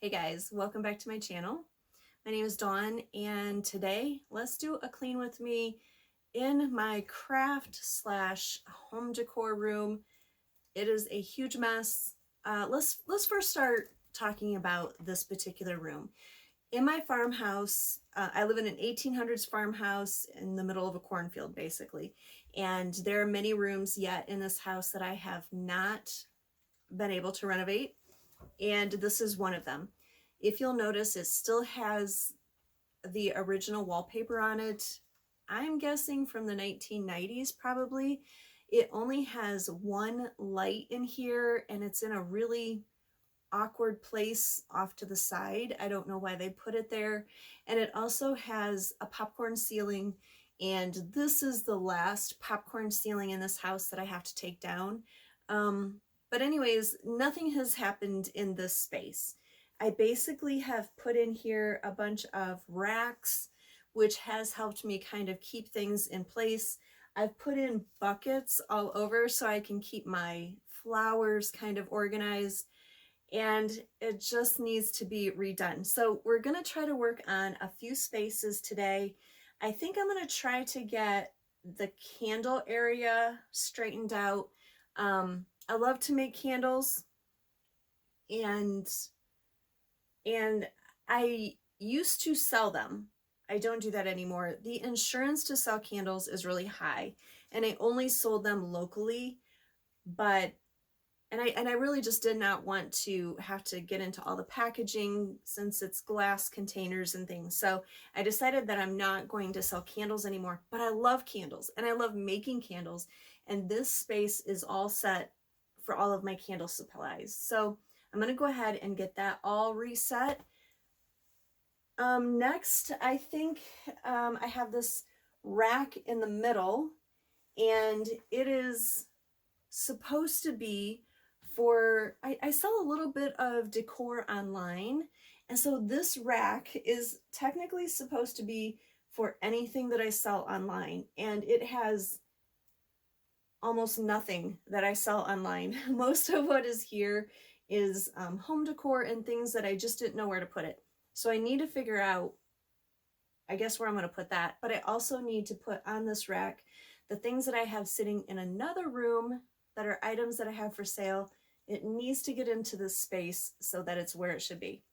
Hey guys, welcome back to my channel. My name is Dawn, and today let's do a clean with me in my craft slash home decor room. It is a huge mess. Let's first start talking about this particular room. In my farmhouse, I live in an 1800s farmhouse in the middle of a cornfield, basically. And there are many rooms yet in this house that I have not been able to renovate. And this is one of them. If you'll notice, it still has the original wallpaper on it. I'm guessing from the 1990s probably. It only has one light in here, and it's in a really awkward place off to the side. I don't know why they put it there. And it also has a popcorn ceiling, and this is the last popcorn ceiling in this house that I have to take down. But anyways, nothing has happened in this space. I basically have put in here a bunch of racks, which has helped me kind of keep things in place. I've put in buckets all over so I can keep my flowers kind of organized, and it just needs to be redone. So we're gonna try to work on a few spaces today. I think I'm gonna try to get the candle area straightened out. I love to make candles, and I used to sell them. I don't do that anymore. The insurance to sell candles is really high, and I only sold them locally, but I really just did not want to have to get into all the packaging since it's glass containers and things. So I decided that I'm not going to sell candles anymore, but I love candles and I love making candles. And this space is all set for all of my candle supplies. So I'm going to go ahead and get that all reset. Next, I think I have this rack in the middle, and it is supposed to be for, I sell a little bit of decor online, and so this rack is technically supposed to be for anything that I sell online, and it has almost nothing that I sell online. Most of what is here is home decor and things that I just didn't know where to put it. So I need to figure out, I guess, where I'm going to put that, but I also need to put on this rack the things that I have sitting in another room that are items that I have for sale. It needs to get into this space so that it's where it should be.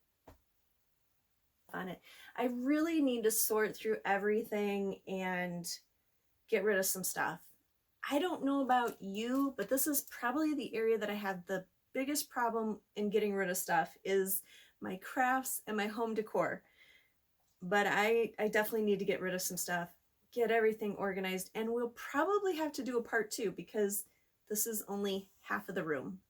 On it, I really need to sort through everything and get rid of some stuff. I don't know about you, but this is probably the area that I have the biggest problem in getting rid of stuff, is my crafts and my home decor. But I definitely need to get rid of some stuff, get everything organized, and we'll probably have to do a part 2 because this is only half of the room.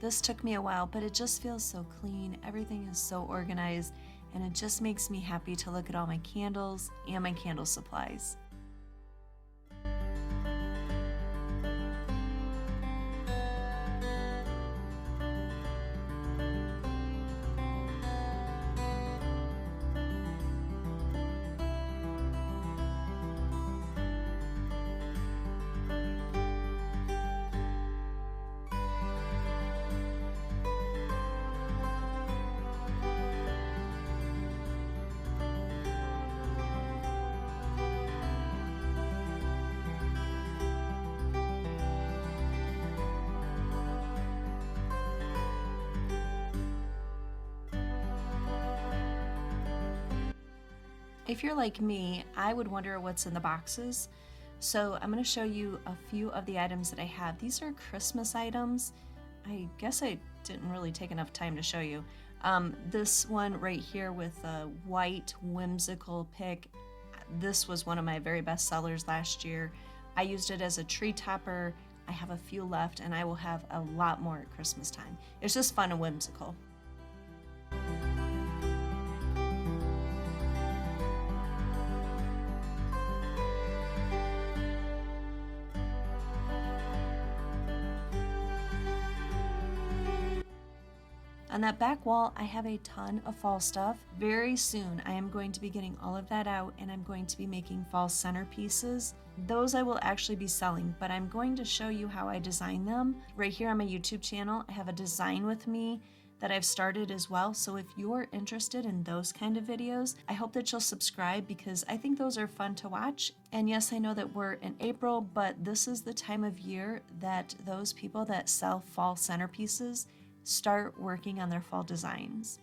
This took me a while, but it just feels so clean. Everything is so organized, and it just makes me happy to look at all my candles and my candle supplies. If you're like me, I would wonder what's in the boxes. So I'm going to show you a few of the items that I have. These are Christmas items. I guess I didn't really take enough time to show you. This one right here with a white whimsical pick, this was one of my very best sellers last year. I used it as a tree topper. I have a few left, and I will have a lot more at Christmas time. It's just fun and whimsical. On that back wall, I have a ton of fall stuff. Very soon, I am going to be getting all of that out, and I'm going to be making fall centerpieces. Those I will actually be selling, but I'm going to show you how I design them. Right here on my YouTube channel, I have a design with me that I've started as well. So if you're interested in those kind of videos, I hope that you'll subscribe, because I think those are fun to watch. And yes, I know that we're in April, but this is the time of year that those people that sell fall centerpieces start working on their fall designs.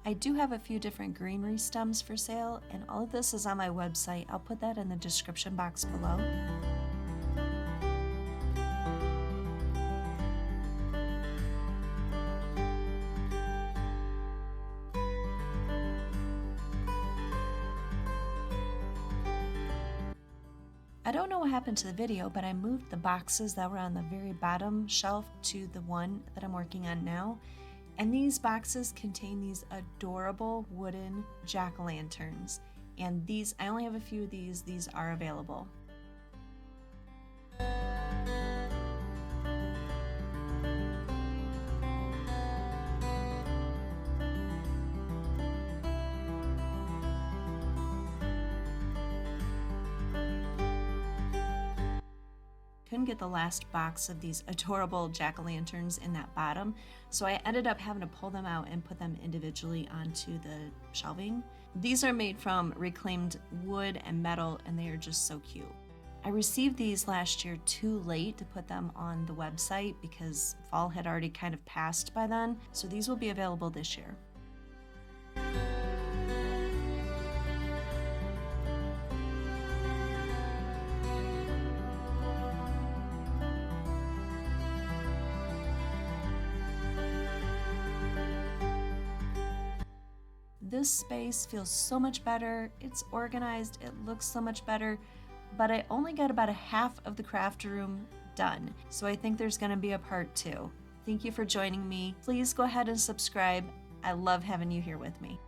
I do have a few different greenery stems for sale, and all of this is on my website. I'll put that in the description box below. I don't know what happened to the video, but I moved the boxes that were on the very bottom shelf to the one that I'm working on now. And these boxes contain these adorable wooden jack-o'-lanterns. And these, I only have a few of these are available. Couldn't get the last box of these adorable jack-o'-lanterns in that bottom, so I ended up having to pull them out and put them individually onto the shelving. These are made from reclaimed wood and metal, and they are just so cute. I received these last year too late to put them on the website because fall had already kind of passed by then, so these will be available this year. This space feels so much better, it's organized, it looks so much better, but I only got about a half of the craft room done, so I think there's gonna be a part 2. Thank you for joining me. Please go ahead and subscribe. I love having you here with me.